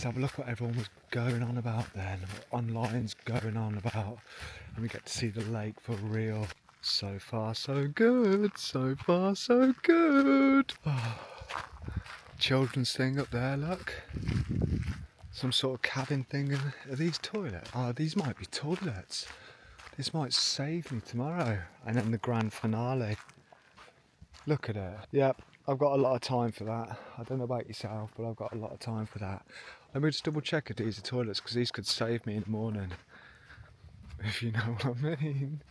Let's have a look what everyone was going on about then, what online's going on about, and we get to see the lake for real. So far so good, so far so good. Oh, children's thing up there, look. Some sort of cabin thing. Are these toilets? Oh, these might be toilets. This might save me tomorrow. And then the grand finale. Look at it. Yep, I've got a lot of time for that. I don't know about yourself, but I've got a lot of time for that. Let me just double check if these are toilets, because these could save me in the morning. If you know what I mean.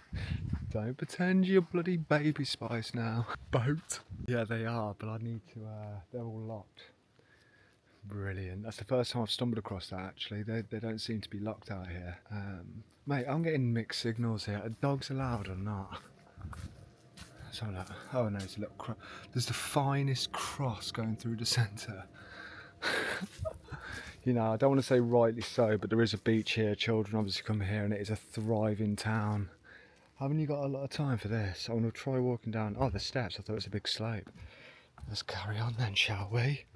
Don't pretend you're bloody Baby Spice now. Boat. Yeah, they are, but I need to, they're all locked. Brilliant. That's the first time I've stumbled across that, actually. They don't seem to be locked out here. Mate, I'm getting mixed signals here. Are dogs allowed or not? So look. Oh no, it's a little cross. There's the finest cross going through the centre. You know, I don't want to say rightly so, but there is a beach here. Children obviously come here, and it is a thriving town. Haven't you got a lot of time for this? I want to try walking down. Oh, the steps. I thought it was a big slope. Let's carry on then, shall we?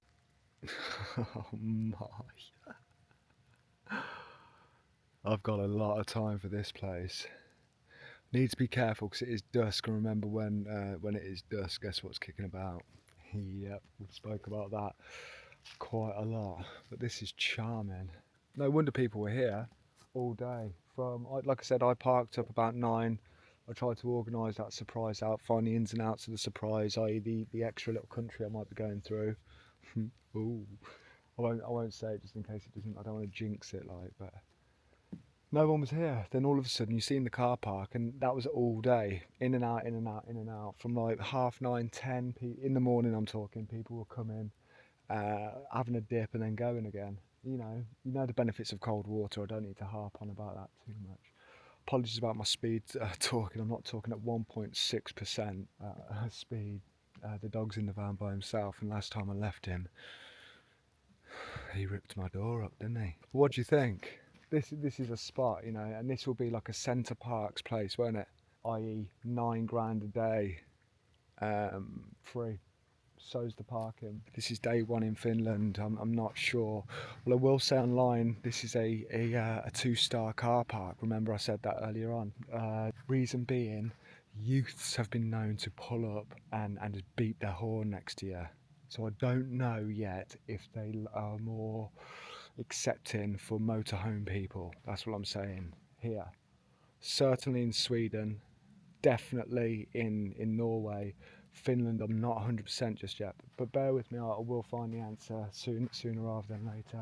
Oh my. I've got a lot of time for this place. Need to be careful because it is dusk, and remember when it is dusk, guess what's kicking about? Yep, we spoke about that quite a lot, but this is charming. No wonder people were here all day. Like I said, I parked up about 9. I tried to organise that surprise out, find the ins and outs of the surprise, i.e. the extra little country I might be going through. Ooh, I won't say it just in case it doesn't. I don't want to jinx it, but no one was here. Then all of a sudden you see in the car park, and that was all day, in and out, in and out, in and out, from like 9:30, 10 in the morning. I'm talking, people were coming, having a dip and then going again. You know the benefits of cold water. I don't need to harp on about that too much. Apologies about my speed talking. I'm not talking at 1.6% speed. The dog's in the van by himself, and last time I left him, he ripped my door up, didn't he? What do you think? This is a spot, and this will be like a Centre Parks place, won't it? i.e. £9 a day, free. So's the parking. This is day 1 in Finland. I'm not sure. Well, I will say online, this is a 2-star car park. Remember I said that earlier on. Reason being, youths have been known to pull up and just beat their horn next to you. So I don't know yet if they are more accepting for motorhome people. That's what I'm saying here. Certainly in Sweden, definitely in Norway. Finland, I'm not 100% just yet, but bear with me, I will find the answer sooner rather than later.